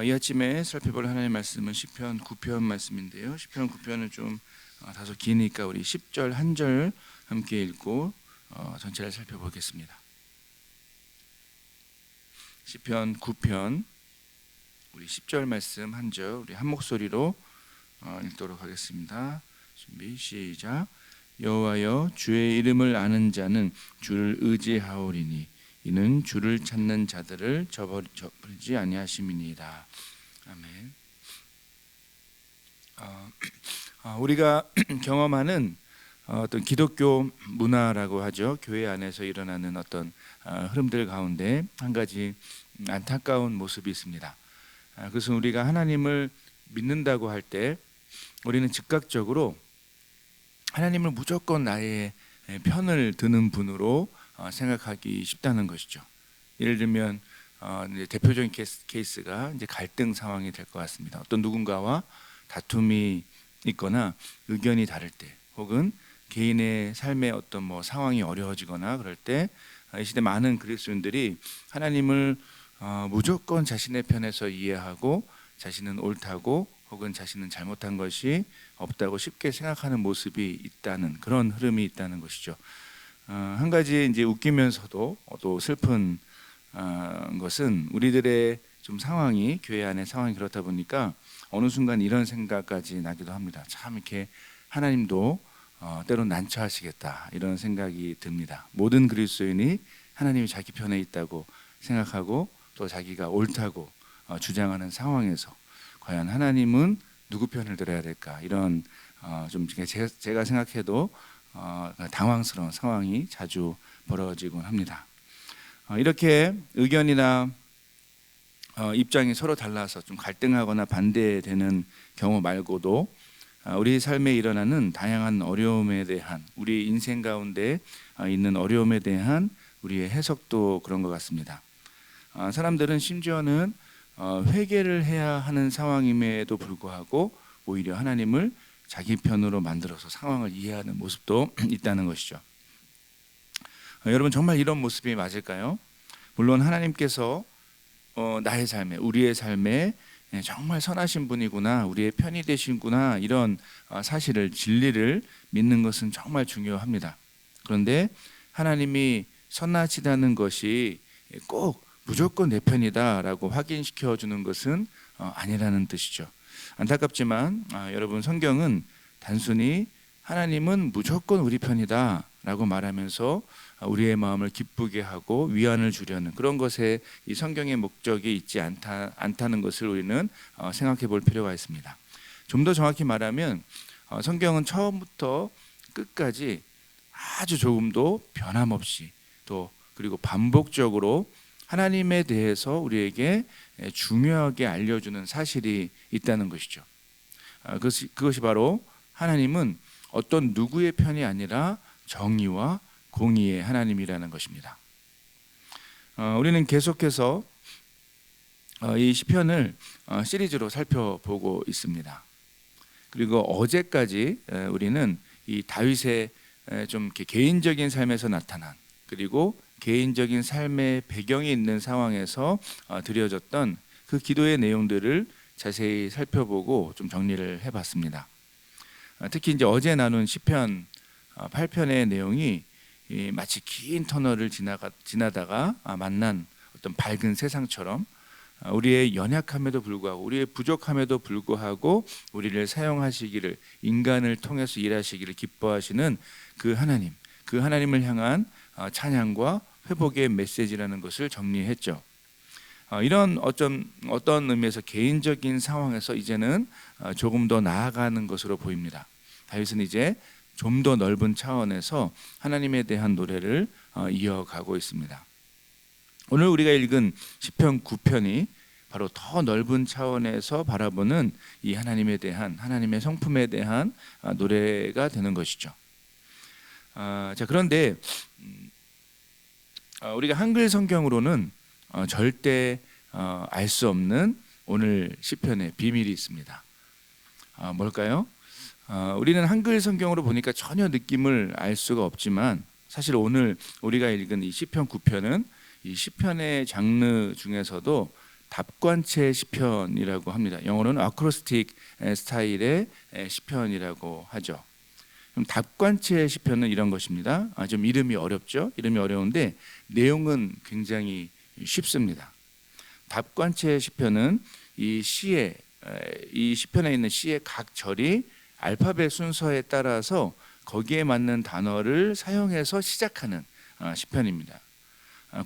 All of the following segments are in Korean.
이 아침에 살펴볼 하나님의 말씀은 시편 9편 말씀인데요. 시편 9편은 좀 다소 기니까 우리 10절 한 절 함께 읽고 전체를 살펴보겠습니다. 시편 9편 우리 10절 말씀 한 절 우리 한 목소리로 읽도록 하겠습니다. 준비 시작. 여호와여, 주의 이름을 아는 자는 주를 의지하오리니 이는 주를 찾는 자들을 저버리지 아니하심이니이다. 아멘. 우리가 경험하는 어떤 기독교 문화라고 하죠. 교회 안에서 일어나는 어떤 흐름들 가운데 한 가지 안타까운 모습이 있습니다. 그것은 우리가 하나님을 믿는다고 할 때 우리는 즉각적으로 하나님을 무조건 나의 편을 드는 분으로 생각하기 쉽다는 것이죠. 예를 들면 이제 대표적인 케이스가 이제 갈등 상황이 될 것 같습니다. 어떤 누군가와 다툼이 있거나 의견이 다를 때, 혹은 개인의 삶의 어떤 상황이 어려워지거나 그럴 때, 이 시대 많은 그리스도인들이 하나님을 무조건 자신의 편에서 이해하고 자신은 옳다고 혹은 자신은 잘못한 것이 없다고 쉽게 생각하는 모습이 있다는 그런 흐름이 있다는 것이죠. 한 가지 이제 웃기면서도 또 슬픈 것은 우리들의 좀 상황이, 교회 안의 상황이 그렇다 보니까 어느 순간 이런 생각까지 나기도 합니다. 참 이렇게 하나님도 때론 난처하시겠다, 이런 생각이 듭니다. 모든 그리스도인이 하나님이 자기 편에 있다고 생각하고 또 자기가 옳다고 주장하는 상황에서 과연 하나님은 누구 편을 들어야 될까, 이런 좀 제가 생각해도 당황스러운 상황이 자주 벌어지곤 합니다. 이렇게 의견이나 입장이 서로 달라서 좀 갈등하거나 반대되는 경우 말고도 우리 삶에 일어나는 다양한 어려움에 대한, 우리 인생 가운데 있는 어려움에 대한 우리의 해석도 그런 것 같습니다. 사람들은 심지어는 회개를 해야 하는 상황임에도 불구하고 오히려 하나님을 자기 편으로 만들어서 상황을 이해하는 모습도 있다는 것이죠. 여러분, 정말 이런 모습이 맞을까요? 물론 하나님께서 나의 삶에, 우리의 삶에 정말 선하신 분이구나, 우리의 편이 되신구나, 이런 사실을, 진리를 믿는 것은 정말 중요합니다. 그런데 하나님이 선하시다는 것이 꼭 무조건 내 편이다라고 확인시켜 주는 것은 아니라는 뜻이죠. 안타깝지만 여러분, 성경은 단순히 하나님은 무조건 우리 편이다 라고 말하면서 우리의 마음을 기쁘게 하고 위안을 주려는 그런 것에 이 성경의 목적이 있지 않다는 것을 우리는 생각해 볼 필요가 있습니다. 좀 더 정확히 말하면 성경은 처음부터 끝까지 아주 조금도 변함없이 또 그리고 반복적으로 하나님에 대해서 우리에게 중요하게 알려주는 사실이 있다는 것이죠. 그것이 바로 하나님은 어떤 누구의 편이 아니라 정의와 공의의 하나님이라는 것입니다. 우리는 계속해서 이 시편을 시리즈로 살펴보고 있습니다. 그리고 어제까지 우리는 이 다윗의 좀 이렇게 개인적인 삶에서 나타난, 그리고 개인적인 삶의 배경이 있는 상황에서 드려졌던 그 기도의 내용들을 자세히 살펴보고 좀 정리를 해봤습니다. 특히 이제 어제 나눈 시편 8편의 내용이 마치 긴 터널을 지나다가 만난 어떤 밝은 세상처럼 우리의 연약함에도 불구하고, 우리의 부족함에도 불구하고 우리를 사용하시기를, 인간을 통해서 일하시기를 기뻐하시는 그 하나님을 향한 찬양과 회복의 메시지라는 것을 정리했죠. 이런 어떤 의미에서 개인적인 상황에서 이제는 조금 더 나아가는 것으로 보입니다. 다윗은 이제 좀 더 넓은 차원에서 하나님에 대한 노래를 이어가고 있습니다. 오늘 우리가 읽은 시편 9편이 바로 더 넓은 차원에서 바라보는 이 하나님에 대한, 하나님의 성품에 대한 노래가 되는 것이죠. 자, 그런데 우리가 한글 성경으로는 절대 알 수 없는 오늘 시편의 비밀이 있습니다. 뭘까요? 우리는 한글 성경으로 보니까 전혀 느낌을 알 수가 없지만, 사실 오늘 우리가 읽은 이 시편 9편은 이 시편의 장르 중에서도 답관체 시편이라고 합니다. 영어로는 아크로스틱 스타일의 시편이라고 하죠. 그럼 답관체 시편은 이런 것입니다. 좀 이름이 어렵죠. 이름이 어려운데 내용은 굉장히 쉽습니다. 답관체 시편은 이 시편에 있는 시의 각 절이 알파벳 순서에 따라서 거기에 맞는 단어를 사용해서 시작하는 시편입니다.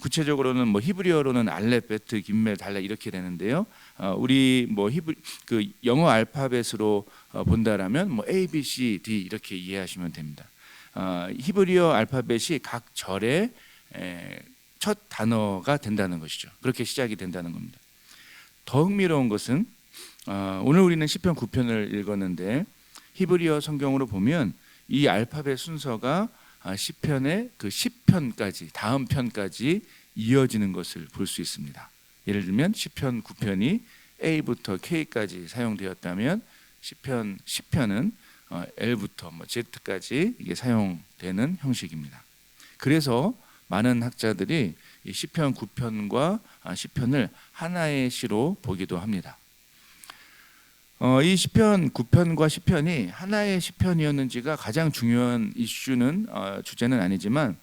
구체적으로는 뭐 히브리어로는 알렙, 베트, 김멜, 달라 이렇게 되는데요. 우리 뭐 그 영어 알파벳으로 본다라면 뭐 A, B, C, D 이렇게 이해하시면 됩니다. 히브리어 알파벳이 각 절의 첫 단어가 된다는 것이죠. 그렇게 시작이 된다는 겁니다. 더 흥미로운 것은 오늘 우리는 시편 9편을 읽었는데 히브리어 성경으로 보면 이 알파벳 순서가 시편의 그 10편까지 다음 편까지 이어지는 것을 볼 수 있습니다. 예를 들면 시편 9편이 A부터 K까지 사용되었다면 시편 10편은 L부터 Z까지 이게 사용되는 형식입니다. 그래서 많은 학자들이 이 시편 9편과 시편을 하나의 시로 보기도 합니다. 이 시편 9편과 시편이 하나의 시편이었는지가 가장 중요한 주제는 아니지만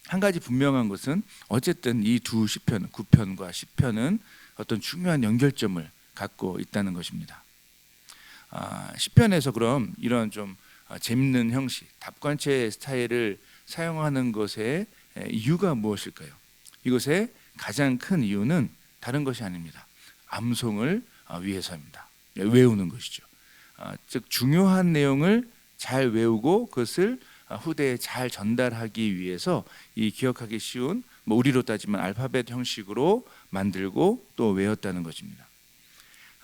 한 가지 분명한 것은 어쨌든 이 두 시편 9편과 시편은 어떤 중요한 연결점을 갖고 있다는 것입니다. 시편에서 그럼 이런 좀 재밌는 형식, 답관체 스타일을 사용하는 것의 이유가 무엇일까요? 이것의 가장 큰 이유는 다른 것이 아닙니다. 암송을 위해서입니다. 외우는 것이죠. 즉 중요한 내용을 잘 외우고 그것을 후대에 잘 전달하기 위해서 이 기억하기 쉬운 우리로 따지면 알파벳 형식으로 만들고 또 외웠다는 것입니다.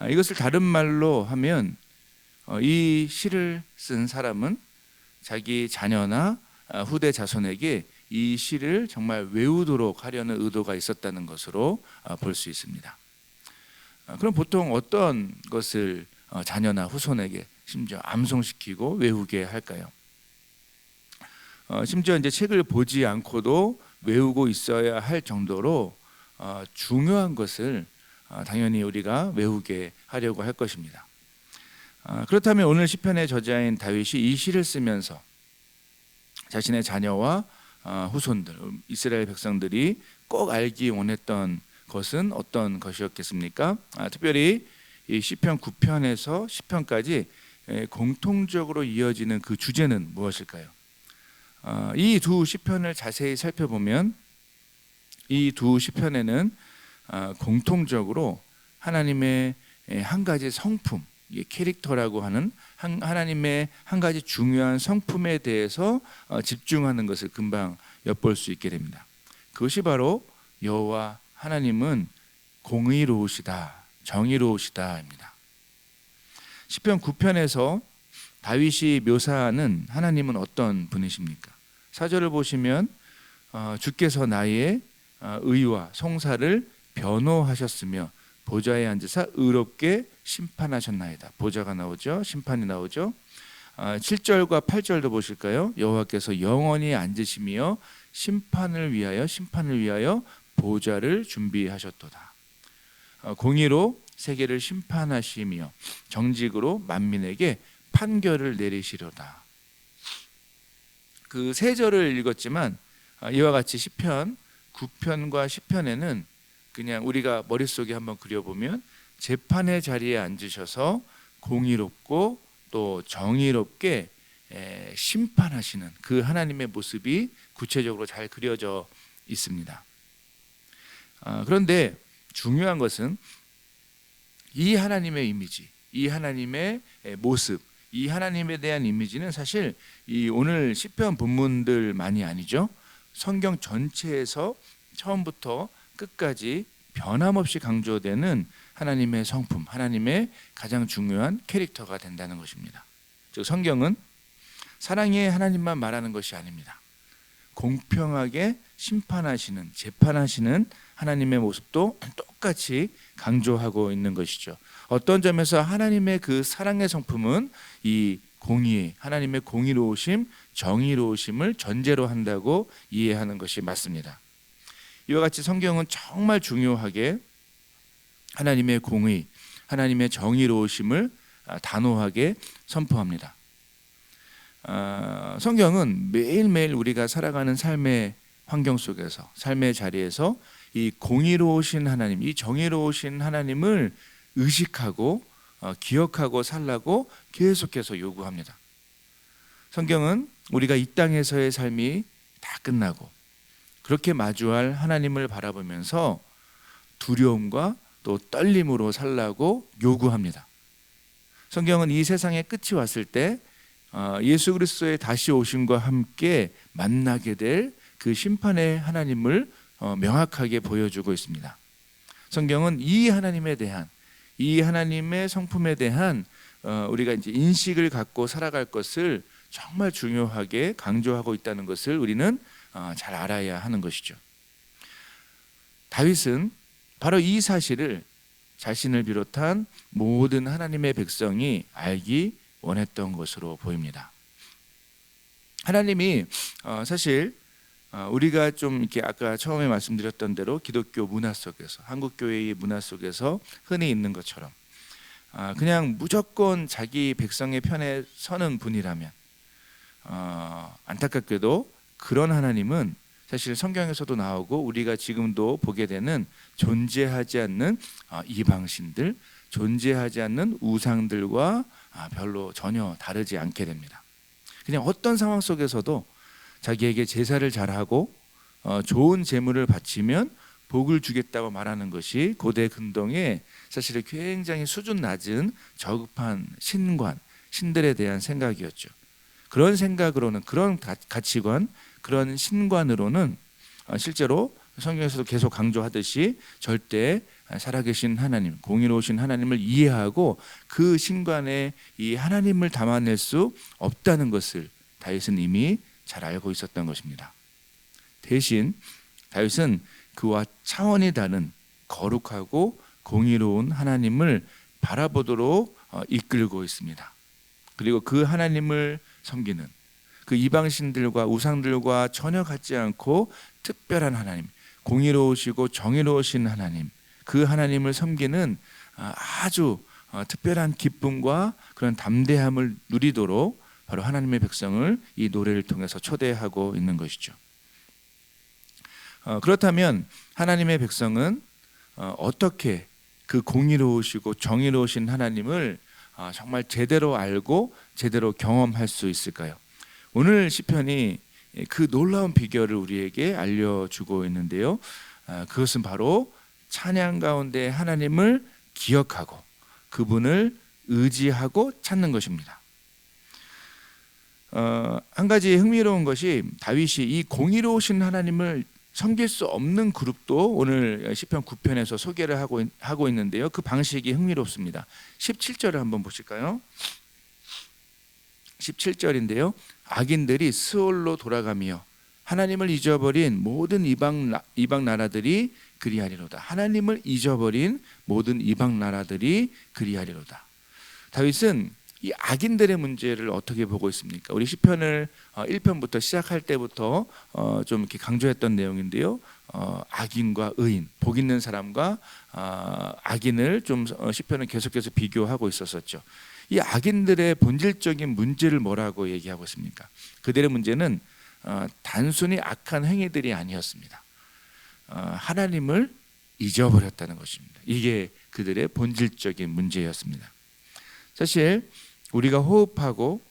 이것을 다른 말로 하면 이 시를 쓴 사람은 자기 자녀나 후대 자손에게 이 시를 정말 외우도록 하려는 의도가 있었다는 것으로 볼 수 있습니다. 그럼 보통 어떤 것을 자녀나 후손에게 심지어 암송시키고 외우게 할까요? 심지어 이제 책을 보지 않고도 외우고 있어야 할 정도로 중요한 것을 당연히 우리가 외우게 하려고 할 것입니다. 그렇다면 오늘 시편의 저자인 다윗이 이 시를 쓰면서 자신의 자녀와 후손들, 이스라엘 백성들이 꼭 알기 원했던 것은 어떤 것이었겠습니까? 특별히 이 시편 9편에서 10편까지 공통적으로 이어지는 그 주제는 무엇일까요? 이 두 시편을 자세히 살펴보면 이 두 시편에는 공통적으로 하나님의 한 가지 성품, 캐릭터라고 하는 하나님의 한 가지 중요한 성품에 대해서 집중하는 것을 금방 엿볼 수 있게 됩니다. 그것이 바로 여호와 하나님은 공의로우시다, 정의로우시다입니다. 시편 9편에서 다윗이 묘사하는 하나님은 어떤 분이십니까? 4절을 보시면 주께서 나의 의와 송사를 변호하셨으며 보좌에 앉으사 의롭게 심판하셨나이다. 보좌가 나오죠. 심판이 나오죠. 7절과 8절도 보실까요? 여호와께서 영원히 앉으시며 심판을 위하여 보좌를 준비하셨도다. 공의로 세계를 심판하시며 정직으로 만민에게 판결을 내리시려다. 그 세 절을 읽었지만 이와 같이 시편 9편과 10편에는 그냥 우리가 머릿속에 한번 그려보면 재판의 자리에 앉으셔서 공의롭고 또 정의롭게 심판하시는 그 하나님의 모습이 구체적으로 잘 그려져 있습니다. 그런데 중요한 것은 이 하나님의 이미지, 이 하나님의 모습, 이 하나님에 대한 이미지는 사실 이 오늘 시편 본문들만이 아니죠. 성경 전체에서 처음부터 끝까지 변함없이 강조되는 하나님의 성품, 하나님의 가장 중요한 캐릭터가 된다는 것입니다. 즉 성경은 사랑의 하나님만 말하는 것이 아닙니다. 공평하게 심판하시는, 재판하시는 하나님의 모습도 똑같이 강조하고 있는 것이죠. 어떤 점에서 하나님의 그 사랑의 성품은 이 하나님의 공의로우심, 정의로우심을 전제로 한다고 이해하는 것이 맞습니다. 이와 같이 성경은 정말 중요하게 하나님의 공의, 하나님의 정의로우심을 단호하게 선포합니다. 성경은 매일매일 우리가 살아가는 삶의 환경 속에서, 삶의 자리에서 이 공의로우신 하나님, 이 정의로우신 하나님을 의식하고 기억하고 살라고 계속해서 요구합니다. 성경은 우리가 이 땅에서의 삶이 다 끝나고 그렇게 마주할 하나님을 바라보면서 두려움과 또 떨림으로 살라고 요구합니다. 성경은 이 세상의 끝이 왔을 때 예수 그리스도의 다시 오심과 함께 만나게 될 그 심판의 하나님을 명확하게 보여주고 있습니다. 성경은 이 하나님에 대한, 이 하나님의 성품에 대한 우리가 이제 인식을 갖고 살아갈 것을 정말 중요하게 강조하고 있다는 것을 우리는 잘 알아야 하는 것이죠. 다윗은 바로 이 사실을 자신을 비롯한 모든 하나님의 백성이 알기 원했던 것으로 보입니다. 하나님이 사실 우리가 좀 이렇게 아까 처음에 말씀드렸던 대로 기독교 문화 속에서, 한국 교회의 문화 속에서 흔히 있는 것처럼 그냥 무조건 자기 백성의 편에 서는 분이라면, 안타깝게도 그런 하나님은 사실 성경에서도 나오고 우리가 지금도 보게 되는 존재하지 않는 이방신들, 존재하지 않는 우상들과 별로 전혀 다르지 않게 됩니다. 그냥 어떤 상황 속에서도 자기에게 제사를 잘하고 좋은 제물을 바치면 복을 주겠다고 말하는 것이 고대 근동의 사실은 굉장히 수준 낮은 저급한 신관, 신들에 대한 생각이었죠. 그런 생각으로는, 그런 가치관, 그런 신관으로는 실제로 성경에서도 계속 강조하듯이 절대 살아계신 하나님, 공의로우신 하나님을 이해하고 그 신관에 이 하나님을 담아낼 수 없다는 것을 다윗은 이미 잘 알고 있었던 것입니다. 대신 다윗은 그와 차원이 다른 거룩하고 공의로운 하나님을 바라보도록 이끌고 있습니다. 그리고 그 하나님을 섬기는 그 이방신들과 우상들과 전혀 같지 않고 특별한 하나님, 공의로우시고 정의로우신 하나님, 그 하나님을 섬기는 아주 특별한 기쁨과 그런 담대함을 누리도록 바로 하나님의 백성을 이 노래를 통해서 초대하고 있는 것이죠. 그렇다면 하나님의 백성은 어떻게 그 공의로우시고 정의로우신 하나님을 정말 제대로 알고 제대로 경험할 수 있을까요? 오늘 시편이 그 놀라운 비결을 우리에게 알려주고 있는데요. 그것은 바로 찬양 가운데 하나님을 기억하고 그분을 의지하고 찾는 것입니다. 한 가지 흥미로운 것이 다윗이 이 공의로우신 하나님을 섬길 수 없는 그룹도 오늘 시편 9편에서 소개를 하고 있는데요. 그 방식이 흥미롭습니다. 17절을 한번 보실까요? 17절인데요. 악인들이 스올로 돌아가며 하나님을 잊어버린 모든 이방 나라들이 그리하리로다. 하나님을 잊어버린 모든 이방 나라들이 그리하리로다. 다윗은 이 악인들의 문제를 어떻게 보고 있습니까? 우리 시편을 1편부터 시작할 때부터 좀 이렇게 강조했던 내용인데요. 악인과 의인, 복 있는 사람과 악인을 좀 시편은 계속해서 비교하고 있었었죠. 이 악인들의 본질적인 문제를 뭐라고 얘기하고 있습니까? 그들의 문제는 단순히 악한 행위들이 아니었습니다. 하나님을 잊어버렸다는 것입니다. 이게 그들의 본질적인 문제였습니다. 사실 우리가 호흡하고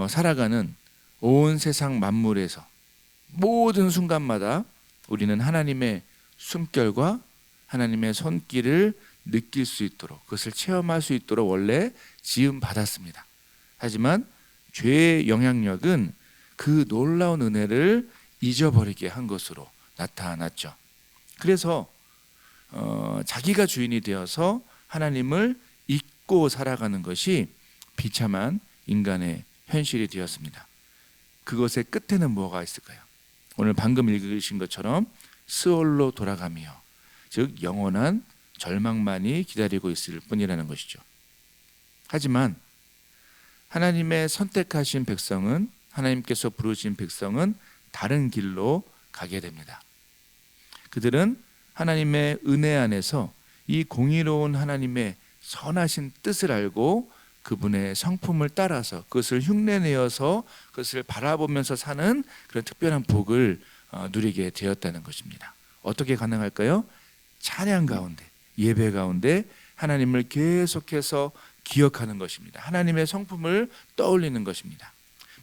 살아가는 온 세상 만물에서 모든 순간마다 우리는 하나님의 숨결과 하나님의 손길을 느낄 수 있도록, 그것을 체험할 수 있도록 원래 지음 받았습니다. 하지만 죄의 영향력은 그 놀라운 은혜를 잊어버리게 한 것으로 나타났죠. 그래서 자기가 주인이 되어서 하나님을 잊고 살아가는 것이 비참한 인간의 현실이 되었습니다. 그것의 끝에는 뭐가 있을까요? 오늘 방금 읽으신 것처럼 스올로 돌아가며, 즉 영원한 절망만이 기다리고 있을 뿐이라는 것이죠. 하지만 하나님의 선택하신 백성은, 하나님께서 부르신 백성은 다른 길로 가게 됩니다. 그들은 하나님의 은혜 안에서 이 공의로운 하나님의 선하신 뜻을 알고 그분의 성품을 따라서 그것을 흉내내어서 그것을 바라보면서 사는 그런 특별한 복을 누리게 되었다는 것입니다. 어떻게 가능할까요? 찬양 가운데, 예배 가운데 하나님을 계속해서 기억하는 것입니다. 하나님의 성품을 떠올리는 것입니다.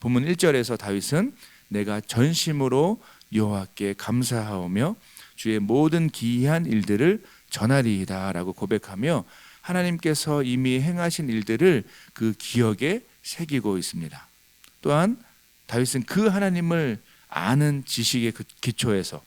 본문 1절에서 다윗은 내가 전심으로 여호와께 감사하오며 주의 모든 기이한 일들을 전하리이다 라고 고백하며 하나님께서 이미 행하신 일들을 그 기억에 새기고 있습니다. 또한 다윗은 그 하나님을 아는 지식의 기초에서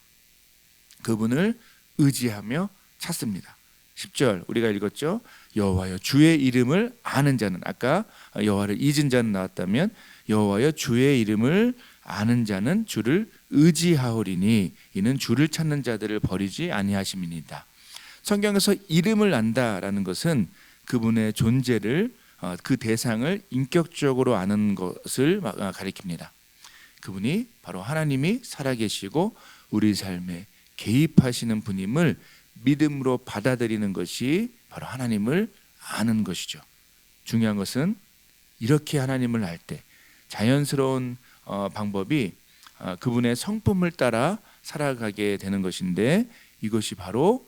그분을 의지하며 찾습니다. 10절 우리가 읽었죠. 여호와여 주의 이름을 아는 자는, 아까 여호와를 잊은 자는 나왔다면 여호와여 주의 이름을 아는 자는 주를 의지하오리니 이는 주를 찾는 자들을 버리지 아니하심이니이다. 성경에서 이름을 안다라는 것은 그분의 존재를, 그 대상을 인격적으로 아는 것을 가리킵니다. 그분이 바로 하나님이 살아계시고 우리 삶에 개입하시는 분임을 믿음으로 받아들이는 것이 바로 하나님을 아는 것이죠. 중요한 것은 이렇게 하나님을 알 때 자연스러운 방법이 그분의 성품을 따라 살아가게 되는 것인데, 이것이 바로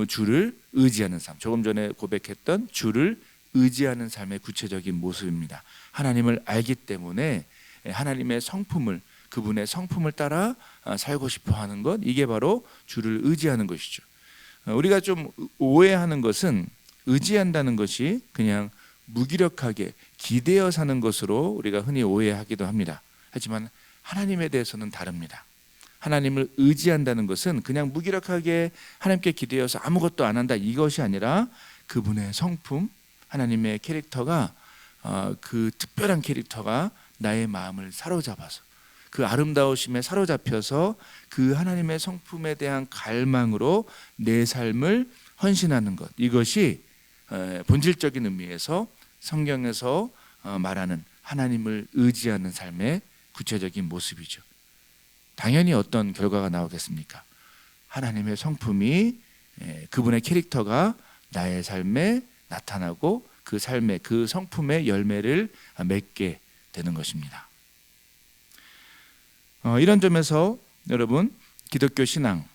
주를 의지하는 삶, 조금 전에 고백했던 주를 의지하는 삶의 구체적인 모습입니다. 하나님을 알기 때문에 하나님의 성품을, 그분의 성품을 따라 살고 싶어 하는 것, 이게 바로 주를 의지하는 것이죠. 우리가 좀 오해하는 것은 의지한다는 것이 그냥 무기력하게 기대어 사는 것으로 우리가 흔히 오해하기도 합니다. 하지만 하나님에 대해서는 다릅니다. 하나님을 의지한다는 것은 그냥 무기력하게 하나님께 기대어서 아무것도 안 한다, 이것이 아니라 그분의 성품, 하나님의 캐릭터가, 그 특별한 캐릭터가 나의 마음을 사로잡아서 그 아름다우심에 사로잡혀서 그 하나님의 성품에 대한 갈망으로 내 삶을 헌신하는 것, 이것이 본질적인 의미에서 성경에서 말하는 하나님을 의지하는 삶의 구체적인 모습이죠. 당연히 어떤 결과가 나오겠습니까? 하나님의 성품이, 그분의 캐릭터가 나의 삶에 나타나고 그 삶의, 그 성품의 열매를 맺게 되는 것입니다. 이런 점에서 여러분, 기독교 신앙,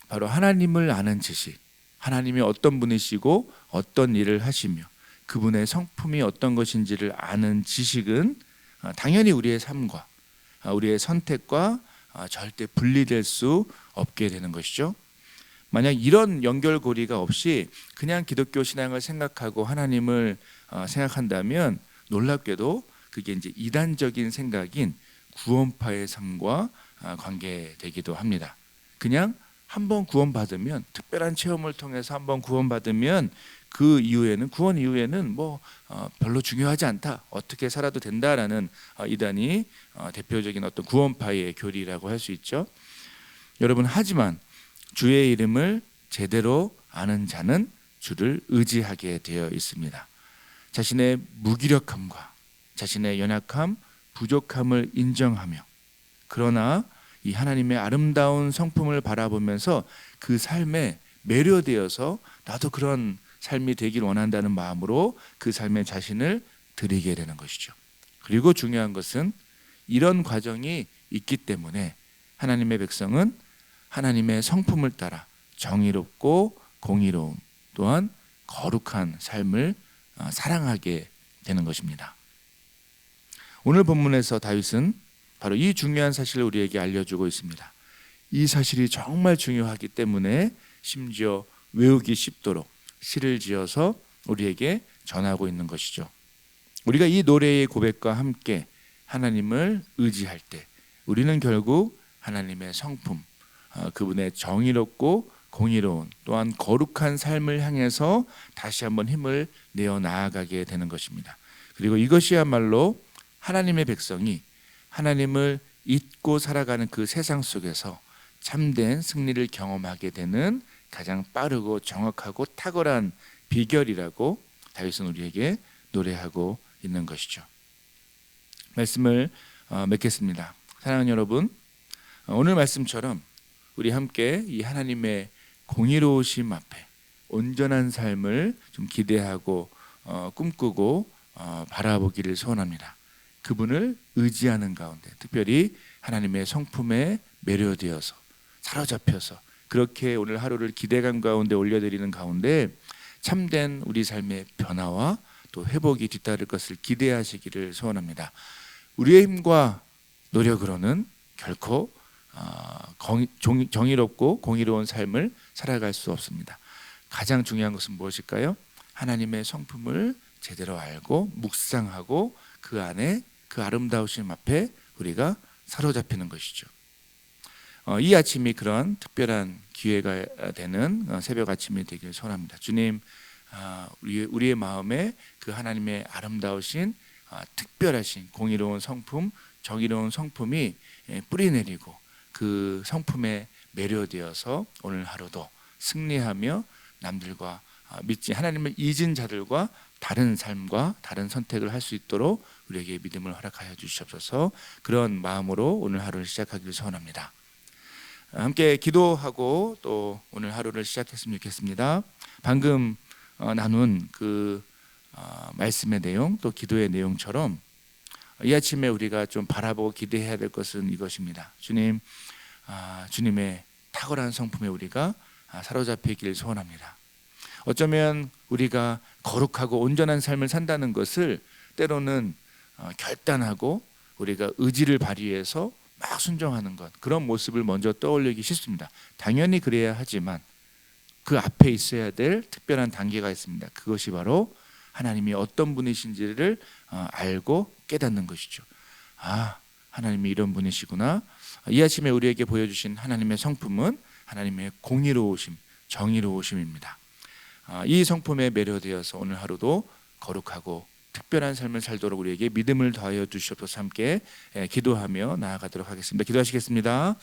바로 하나님을 아는 지식, 하나님이 어떤 분이시고 어떤 일을 하시며 그분의 성품이 어떤 것인지를 아는 지식은 당연히 우리의 삶과 우리의 선택과 절대 분리될 수 없게 되는 것이죠. 만약 이런 연결고리가 없이 그냥 기독교 신앙을 생각하고 하나님을 생각한다면 놀랍게도 그게 이제 이단적인 생각인 구원파의 삶과 관계되기도 합니다. 그냥 한번 구원받으면, 특별한 체험을 통해서 한번 구원받으면 그 이후에는, 구원 이후에는 별로 중요하지 않다, 어떻게 살아도 된다라는 이단이 대표적인 어떤 구원파의 교리라고 할 수 있죠. 여러분, 하지만 주의 이름을 제대로 아는 자는 주를 의지하게 되어 있습니다. 자신의 무기력함과 자신의 연약함, 부족함을 인정하며, 그러나 이 하나님의 아름다운 성품을 바라보면서 그 삶에 매료되어서 나도 그런 삶이 되길 원한다는 마음으로 그 삶에 자신을 드리게 되는 것이죠. 그리고 중요한 것은 이런 과정이 있기 때문에 하나님의 백성은 하나님의 성품을 따라 정의롭고 공의로운, 또한 거룩한 삶을 사랑하게 되는 것입니다. 오늘 본문에서 다윗은 바로 이 중요한 사실을 우리에게 알려주고 있습니다. 이 사실이 정말 중요하기 때문에 심지어 외우기 쉽도록 시를 지어서 우리에게 전하고 있는 것이죠. 우리가 이 노래의 고백과 함께 하나님을 의지할 때 우리는 결국 하나님의 성품, 그분의 정의롭고 공의로운, 또한 거룩한 삶을 향해서 다시 한번 힘을 내어 나아가게 되는 것입니다. 그리고 이것이야말로 하나님의 백성이 하나님을 잊고 살아가는 그 세상 속에서 참된 승리를 경험하게 되는 가장 빠르고 정확하고 탁월한 비결이라고 다윗은 우리에게 노래하고 있는 것이죠. 말씀을 맺겠습니다. 사랑하는 여러분, 오늘 말씀처럼 우리 함께 이 하나님의 공의로우심 앞에, 온전한 삶을 좀 기대하고 꿈꾸고 바라보기를 소원합니다. 그분을 의지하는 가운데 특별히 하나님의 성품에 매료되어서 사로잡혀서 그렇게 오늘 하루를 기대감 가운데 올려드리는 가운데 참된 우리 삶의 변화와 또 회복이 뒤따를 것을 기대하시기를 소원합니다. 우리의 힘과 노력으로는 결코 정의롭고 공의로운 삶을 살아갈 수 없습니다. 가장 중요한 것은 무엇일까요? 하나님의 성품을 제대로 알고 묵상하고 그 안에 그 아름다우심 앞에 우리가 사로잡히는 것이죠. 이 아침이 그런 특별한 기회가 되는 새벽 아침이 되길 소원합니다. 주님, 우리의 마음에 그 하나님의 아름다우신 특별하신 공의로운 성품, 정의로운 성품이 뿌리내리고 그 성품에 매료되어서 오늘 하루도 승리하며 남들과 믿지 하나님을 잊은 자들과 다른 삶과 다른 선택을 할 수 있도록 우리에게 믿음을 허락하여 주시옵소서. 그런 마음으로 오늘 하루를 시작하기를 소원합니다. 함께 기도하고 또 오늘 하루를 시작했으면 좋겠습니다. 방금 나눈 그 말씀의 내용 또 기도의 내용처럼 이 아침에 우리가 좀 바라보고 기대해야 될 것은 이것입니다. 주님, 주님의 탁월한 성품에 우리가 사로잡히기를 소원합니다. 어쩌면 우리가 거룩하고 온전한 삶을 산다는 것을 때로는 결단하고 우리가 의지를 발휘해서 막 순종하는 것, 그런 모습을 먼저 떠올리기 쉽습니다. 당연히 그래야 하지만 그 앞에 있어야 될 특별한 단계가 있습니다. 그것이 바로 하나님이 어떤 분이신지를 알고 깨닫는 것이죠. 하나님이 이런 분이시구나. 이 아침에 우리에게 보여주신 하나님의 성품은 하나님의 공의로우심, 정의로우심입니다. 이 성품에 매료되어서 오늘 하루도 거룩하고 특별한 삶을 살도록 우리에게 믿음을 더하여 주시옵소서. 함께 기도하며 나아가도록 하겠습니다. 기도하시겠습니다.